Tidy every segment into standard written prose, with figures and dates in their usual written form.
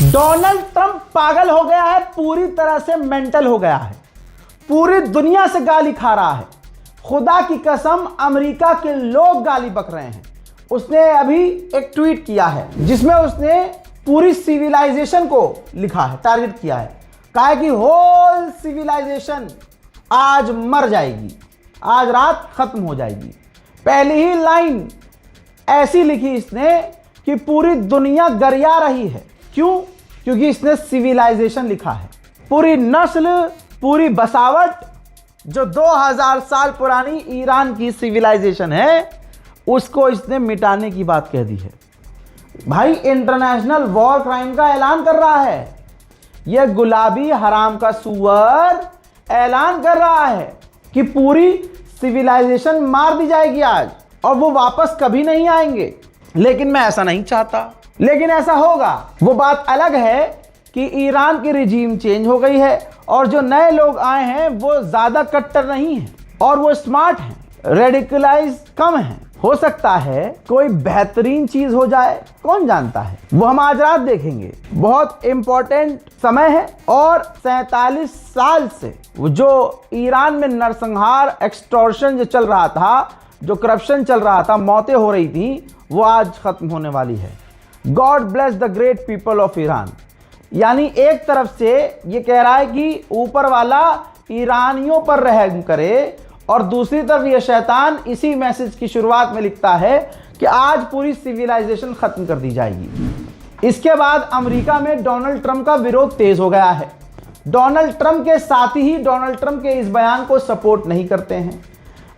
Donald Trump पागल हो गया है, पूरी तरह से मेंटल हो गया है, पूरी दुनिया से गाली खा रहा है। खुदा की कसम अमेरिका के लोग गाली बक रहे हैं। उसने अभी एक ट्वीट किया है जिसमें उसने पूरी सिविलाइजेशन को लिखा है, टारगेट किया है। कहा है कि होल सिविलाइजेशन आज मर जाएगी, आज रात खत्म हो जाएगी। पहली ही लाइन ऐसी लिखी इसने कि पूरी दुनिया गरिया रही है। क्यों? क्योंकि इसने सिविलाइजेशन लिखा है। पूरी नस्ल, पूरी बसावट, जो 2000 साल पुरानी ईरान की सिविलाइजेशन है, उसको इसने मिटाने की बात कह दी है। भाई इंटरनेशनल वॉर क्राइम का ऐलान कर रहा है। यह गुलाबी हराम का सुअर ऐलान कर रहा है कि पूरी सिविलाइजेशन मार दी जाएगी आज और वो वापस कभी नहीं आएंगे। लेकिन मैं ऐसा नहीं चाहता, लेकिन ऐसा होगा। वो बात अलग है कि ईरान की रिजीम चेंज हो गई है और जो नए लोग आए हैं वो ज़्यादा कट्टर नहीं हैं और वो स्मार्ट हैं, रेडिकलाइज कम हैं। हो सकता है कोई बेहतरीन चीज़ हो जाए, कौन जानता है। वो हम आज रात देखेंगे। बहुत इंपॉर्टेंट समय है और 47 साल से जो ईरान में नरसंहार, एक्सटॉर्शन जो चल रहा था, जो करप्शन चल रहा था, मौतें हो रही थी, वो आज खत्म होने वाली है। God bless the great people of Iran. यानी एक तरफ से ये कह रहा है कि ऊपर वाला ईरानियों पर रहम करे और दूसरी तरफ ये शैतान इसी मैसेज की शुरुआत में लिखता है कि आज पूरी सिविलाइजेशन खत्म कर दी जाएगी। इसके बाद अमेरिका में डोनाल्ड ट्रंप का विरोध तेज हो गया है। डोनाल्ड ट्रंप के साथी ही डोनाल्ड ट्रंप के इस बयान को सपोर्ट नहीं करते हैं।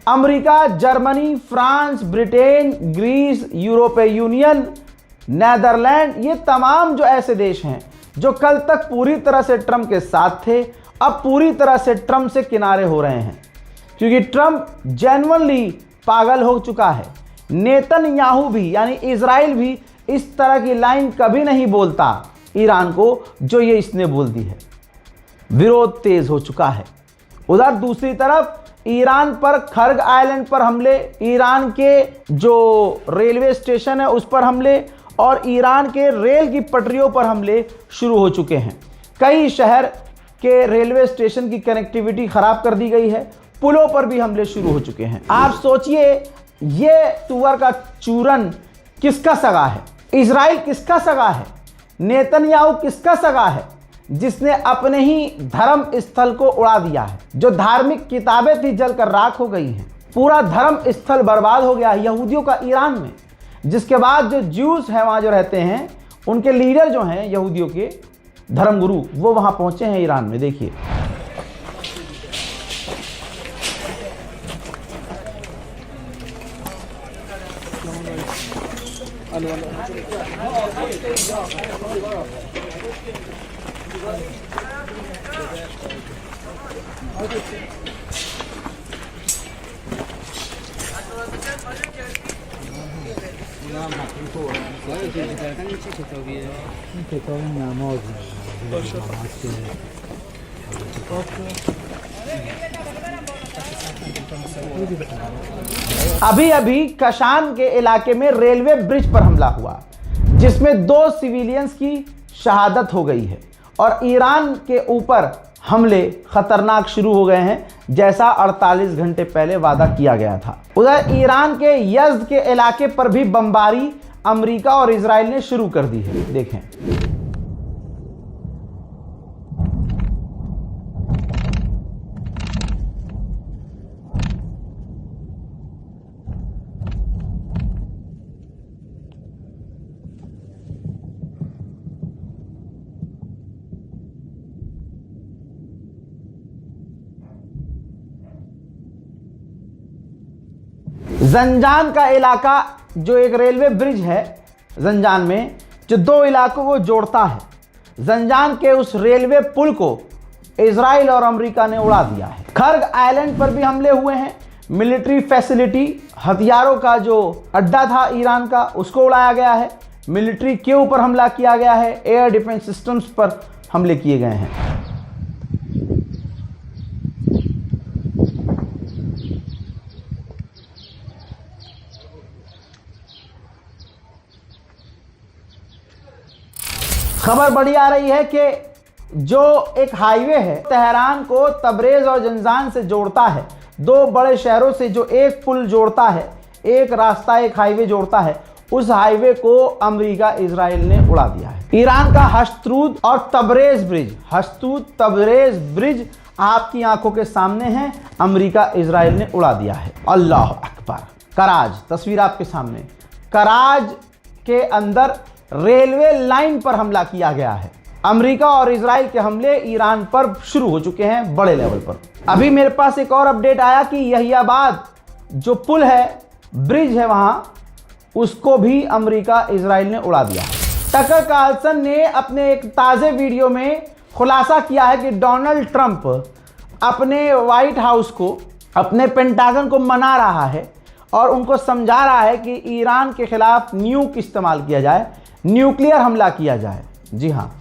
America, Germany, France, Britain, Greece, यूरोपीय यूनियन, नेदरलैंड, ये तमाम जो ऐसे देश हैं जो कल तक पूरी तरह से ट्रंप के साथ थे, अब पूरी तरह से ट्रंप से किनारे हो रहे हैं क्योंकि ट्रंप जेन्युइनली पागल हो चुका है। नेतन्याहू भी, यानी इजराइल भी इस तरह की लाइन कभी नहीं बोलता ईरान को जो ये इसने बोल दी है। विरोध तेज हो चुका है। उधर दूसरी तरफ ईरान पर खर्ग आइलैंड पर हमले, ईरान के जो रेलवे स्टेशन है उस पर हमले और ईरान के रेल की पटरियों पर हमले शुरू हो चुके हैं। कई शहर के रेलवे स्टेशन की कनेक्टिविटी खराब कर दी गई है, पुलों पर भी हमले शुरू हो चुके हैं। आप सोचिए, ये तुअर का चूरन किसका सगा है? इजराइल किसका सगा है? नेतन्याहू किसका सगा है जिसने अपने ही धर्म स्थल को उड़ा दिया है? जो धार्मिक किताबें थी जलकर राख हो गई हैं। पूरा धर्म स्थल बर्बाद हो गया यहूदियों का ईरान में, जिसके बाद जो ज्यूज हैं वहाँ जो रहते हैं, उनके लीडर जो हैं यहूदियों के धर्मगुरु, वो वहाँ पहुँचे हैं ईरान में। देखिए, अभी अभी कशान के इलाके में रेलवे ब्रिज पर हमला हुआ जिसमें 2 सिविलियंस की शहादत हो गई है और ईरान के ऊपर हमले खतरनाक शुरू हो गए हैं, जैसा 48 घंटे पहले वादा किया गया था। उधर ईरान के यज़्द के इलाके पर भी बमबारी अमेरिका और इजराइल ने शुरू कर दी है। देखें, जंजान का इलाका, जो एक रेलवे ब्रिज है जंजान में, जो 2 इलाकों को जोड़ता है, जंजान के उस रेलवे पुल को इजराइल और अमेरिका ने उड़ा दिया है। खर्ग आइलैंड पर भी हमले हुए हैं। मिलिट्री फैसिलिटी, हथियारों का जो अड्डा था ईरान का, उसको उड़ाया गया है। मिलिट्री के ऊपर हमला किया गया है। एयर डिफेंस सिस्टम्स पर हमले किए गए हैं। खबर बड़ी आ रही है कि जो एक हाईवे है तेहरान को तबरेज और जंजान से जोड़ता है, दो बड़े शहरों से जो एक पुल जोड़ता है, एक रास्ता एक हाईवे जोड़ता है, उस हाईवे को अमेरिका इजराइल ने उड़ा दिया है। ईरान का हस्तूद और तबरेज ब्रिज, हस्तूद तबरेज ब्रिज आपकी आंखों के सामने है, अमेरिका इजराइल ने उड़ा दिया है। अल्लाह अकबर। कराज, तस्वीर आपके सामने, कराज के अंदर रेलवे लाइन पर हमला किया गया है। अमेरिका और इजराइल के हमले ईरान पर शुरू हो चुके हैं बड़े लेवल पर। अभी मेरे पास एक और अपडेट आया कि यहियाबाद जो पुल है, ब्रिज है वहां, उसको भी अमेरिका इजराइल ने उड़ा दिया है। टकर कार्लसन ने अपने एक ताजे वीडियो में खुलासा किया है कि डोनाल्ड ट्रंप अपने व्हाइट हाउस को, अपने पेंटागन को मना रहा है और उनको समझा रहा है कि ईरान के खिलाफ न्यूक इस्तेमाल किया जाए, न्यूक्लियर हमला किया जाए। जी हाँ,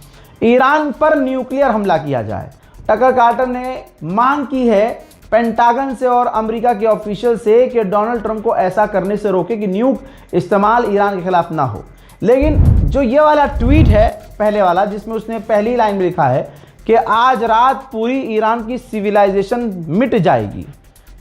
ईरान पर न्यूक्लियर हमला किया जाए। टकर कार्टर ने मांग की है पेंटागन से और अमेरिका के ऑफिशियल से कि डोनाल्ड ट्रंप को ऐसा करने से रोके कि न्यूक इस्तेमाल ईरान के खिलाफ ना हो। लेकिन जो ये वाला ट्वीट है पहले वाला, जिसमें उसने पहली लाइन में लिखा है कि आज रात पूरी ईरान की सिविलाइजेशन मिट जाएगी,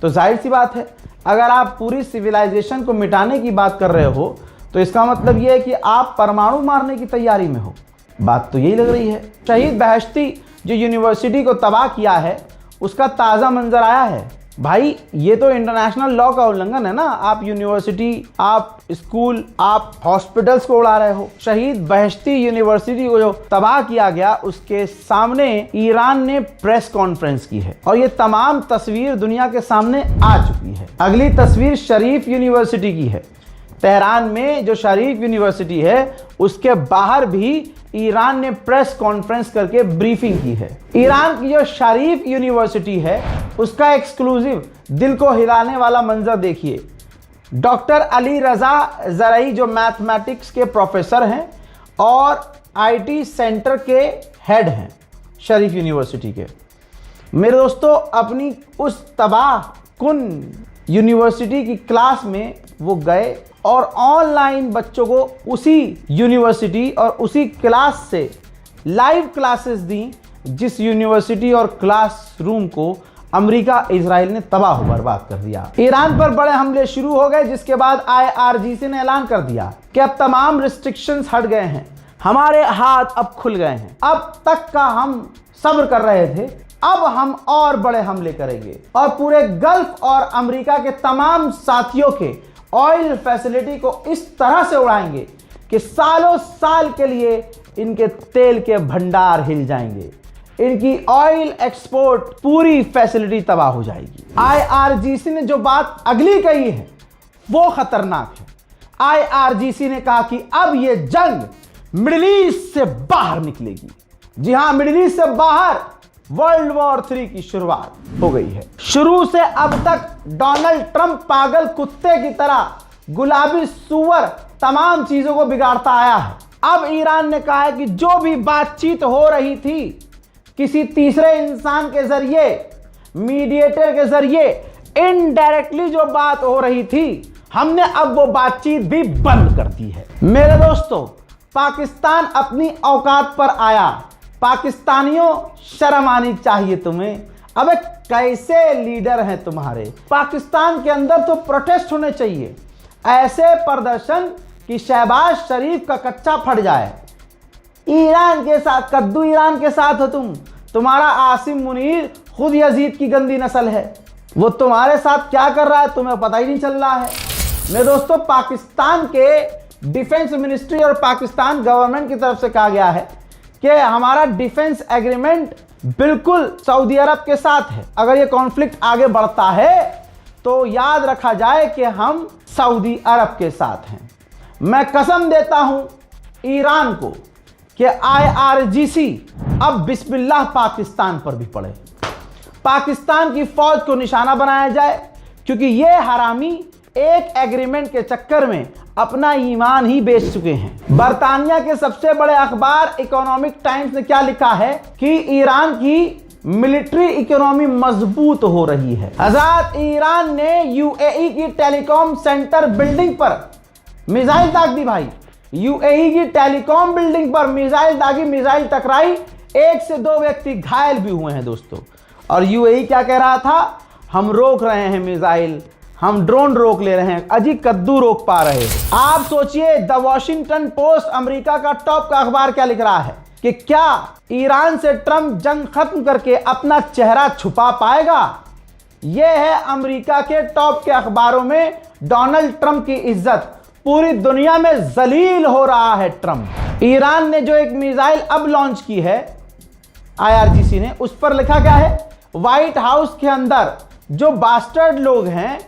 तो जाहिर सी बात है अगर आप पूरी सिविलाइजेशन को मिटाने की बात कर रहे हो तो इसका मतलब ये है कि आप परमाणु मारने की तैयारी में हो। बात तो यही लग रही है। शहीद बहश्ती जो यूनिवर्सिटी को तबाह किया है, उसका ताज़ा मंजर आया है। भाई ये तो इंटरनेशनल लॉ का उल्लंघन है ना। आप यूनिवर्सिटी, आप स्कूल, आप हॉस्पिटल्स को उड़ा रहे हो। शहीद बहश्ती यूनिवर्सिटी को जो तबाह किया गया, उसके सामने ईरान ने प्रेस कॉन्फ्रेंस की है और ये तमाम तस्वीर दुनिया के सामने आ चुकी है। अगली तस्वीर शरीफ यूनिवर्सिटी की है। तेहरान में जो शरीफ यूनिवर्सिटी है, उसके बाहर भी ईरान ने प्रेस कॉन्फ्रेंस करके ब्रीफिंग की है। ईरान की जो शरीफ यूनिवर्सिटी है, उसका एक्सक्लूसिव दिल को हिलाने वाला मंजर देखिए। डॉक्टर अली रजा जरई जो मैथमेटिक्स के प्रोफेसर हैं और आईटी सेंटर के हेड हैं शरीफ यूनिवर्सिटी के। मेरे दोस्तों, अपनी उस तबाह कुन यूनिवर्सिटी की क्लास में वो गए और ऑनलाइन बच्चों को उसी यूनिवर्सिटी और उसी क्लास से लाइव क्लासेस दी, जिस यूनिवर्सिटी और क्लासरूम को अमेरिका इजराइल ने तबाह बर्बाद कर दिया। ईरान पर बड़े हमले शुरू हो गए, जिसके बाद IRGC ने ऐलान कर दिया कि अब तमाम रिस्ट्रिक्शंस हट गए हैं, हमारे हाथ अब खुल गए हैं। अब तक का हम सब्र कर रहे थे, अब हम और बड़े हमले करेंगे और पूरे गल्फ और अमेरिका के तमाम साथियों के ऑयल फैसिलिटी को इस तरह से उड़ाएंगे कि सालों साल के लिए इनके तेल के भंडार हिल जाएंगे। इनकी ऑयल एक्सपोर्ट पूरी फैसिलिटी तबाह हो जाएगी। IRGC ने जो बात अगली कही है वो खतरनाक है। IRGC ने कहा कि अब ये जंग मिडिल ईस्ट से बाहर निकलेगी। जी हां, मिडिल ईस्ट से बाहर वर्ल्ड वॉर 3 की शुरुआत हो गई है। शुरू से अब तक डोनाल्ड ट्रंप पागल कुत्ते की तरह, गुलाबी सुअर, तमाम चीजों को बिगाड़ता आया है। अब ईरान ने कहा है कि जो भी बातचीत हो रही थी किसी तीसरे इंसान के जरिए, मीडिएटर के जरिए, इनडायरेक्टली जो बात हो रही थी, हमने अब वो बातचीत भी बंद कर दी है। मेरे दोस्तों, पाकिस्तान अपनी औकात पर आया। पाकिस्तानियों, शर्म आनी चाहिए तुम्हें। अबे कैसे लीडर हैं तुम्हारे। पाकिस्तान के अंदर तो प्रोटेस्ट होने चाहिए, ऐसे प्रदर्शन कि शहबाज शरीफ का कच्चा फट जाए। ईरान के साथ, कद्दू ईरान के साथ हो तुम। तुम्हारा आसिम मुनीर खुद यजीद की गंदी नस्ल है, वो तुम्हारे साथ क्या कर रहा है तुम्हें पता ही नहीं चल रहा है। मेरे दोस्तों, पाकिस्तान के डिफेंस मिनिस्ट्री और पाकिस्तान गवर्नमेंट की तरफ से कहा गया है कि हमारा डिफेंस एग्रीमेंट बिल्कुल सऊदी अरब के साथ है। अगर ये कॉन्फ्लिक्ट आगे बढ़ता है तो याद रखा जाए कि हम सऊदी अरब के साथ हैं। मैं कसम देता हूं ईरान को कि IRGC अब बिस्मिल्लाह पाकिस्तान पर भी पड़े, पाकिस्तान की फौज को निशाना बनाया जाए, क्योंकि ये हरामी एक एग्रीमेंट के चक्कर में अपना ईमान ही बेच चुके हैं। बर्तानिया के सबसे बड़े अखबार इकोनॉमिक टाइम्स ने क्या लिखा है कि ईरान की मिलिट्री इकोनॉमी मजबूत हो रही है। आजाद ईरान ने UAE की टेलीकॉम सेंटर बिल्डिंग पर मिसाइल दाग दी भाई। यूएई की टेलीकॉम बिल्डिंग पर मिसाइल दागी, मिसाइल टकराई, 1 से 2 व्यक्ति घायल भी हुए हैं दोस्तों। और यूएई क्या कह रहा था, हम रोक रहे हैं मिसाइल, हम ड्रोन रोक ले रहे हैं, अजी कद्दू रोक पा रहे हैं। आप सोचिए, द वॉशिंगटन पोस्ट, अमेरिका का टॉप का अखबार, क्या लिख रहा है कि क्या ईरान से ट्रंप जंग खत्म करके अपना चेहरा छुपा पाएगा। यह है अमेरिका के टॉप के अखबारों में डोनाल्ड ट्रंप की इज्जत, पूरी दुनिया में जलील हो रहा है ट्रंप। ईरान ने जो एक मिसाइल अब लॉन्च की है आईआरजीसी ने, उस पर लिखा क्या है, व्हाइट हाउस के अंदर जो बास्टर्ड लोग हैं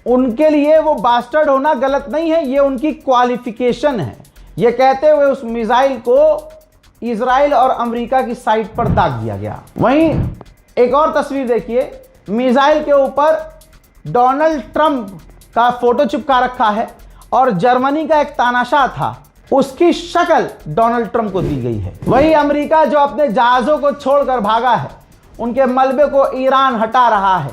उनके लिए वो बास्टर्ड होना गलत नहीं है, ये उनकी क्वालिफिकेशन है। ये कहते हुए उस मिसाइल को इजराइल और अमेरिका की साइट पर दाग दिया गया। वहीं एक और तस्वीर देखिए, मिसाइल के ऊपर डोनाल्ड ट्रंप का फोटो चिपका रखा है और जर्मनी का एक तानाशाह था, उसकी शक्ल डोनाल्ड ट्रंप को दी गई है। वहीं अमेरिका जो अपने जहाजों को छोड़कर भागा है, उनके मलबे को ईरान हटा रहा है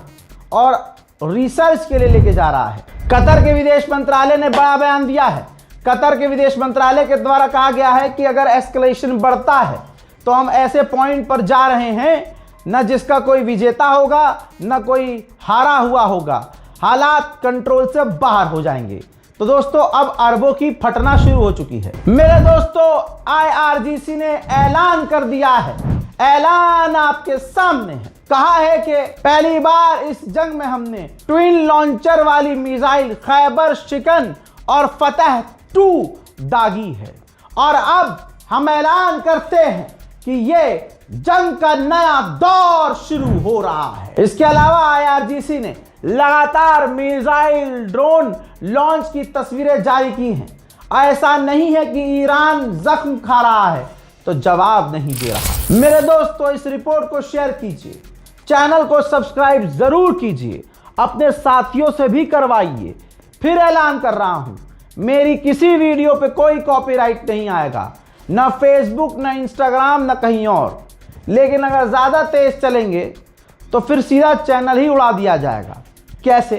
और रिसर्च के लिए लेके जा रहा है। कतर के विदेश मंत्रालय ने बड़ा बयान दिया है। कतर के विदेश मंत्रालय के द्वारा कहा गया है कि अगर एस्केलेशन बढ़ता है तो हम ऐसे पॉइंट पर जा रहे हैं न जिसका कोई विजेता होगा न कोई हारा हुआ होगा, हालात कंट्रोल से बाहर हो जाएंगे। तो दोस्तों अब अरबों की फटना शुरू हो चुकी है। मेरे दोस्तों आईआरजीसी ने ऐलान कर दिया है, ऐलान आपके सामने है, कहा है कि पहली बार इस जंग में हमने ट्विन लॉन्चर वाली मिसाइल खैबर शिकन और फतह 2 दागी है और अब हम ऐलान करते हैं कि ये जंग का नया दौर शुरू हो रहा है। इसके अलावा आईआरजीसी ने लगातार मिसाइल ड्रोन लॉन्च की तस्वीरें जारी की हैं। ऐसा नहीं है कि ईरान जख्म खा रहा है तो जवाब नहीं दे रहा। मेरे दोस्तों इस रिपोर्ट को शेयर कीजिए, चैनल को सब्सक्राइब जरूर कीजिए, अपने साथियों से भी करवाइए। फिर ऐलान कर रहा हूं, मेरी किसी वीडियो पे कोई कॉपीराइट नहीं आएगा, ना फेसबुक, ना इंस्टाग्राम, ना कहीं और। लेकिन अगर ज़्यादा तेज चलेंगे तो फिर सीधा चैनल ही उड़ा दिया जाएगा। कैसे,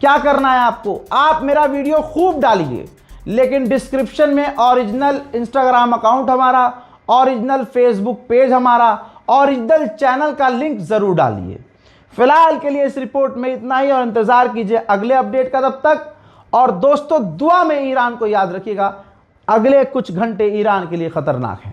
क्या करना है आपको, आप मेरा वीडियो खूब डालिए, लेकिन डिस्क्रिप्शन में ओरिजिनल इंस्टाग्राम अकाउंट हमारा, ओरिजिनल फेसबुक पेज हमारा, ओरिजिनल चैनल का लिंक ज़रूर डालिए। फिलहाल के लिए इस रिपोर्ट में इतना ही और इंतज़ार कीजिए अगले अपडेट का। तब तक और दोस्तों दुआ में ईरान को याद रखिएगा, अगले कुछ घंटे ईरान के लिए खतरनाक हैं।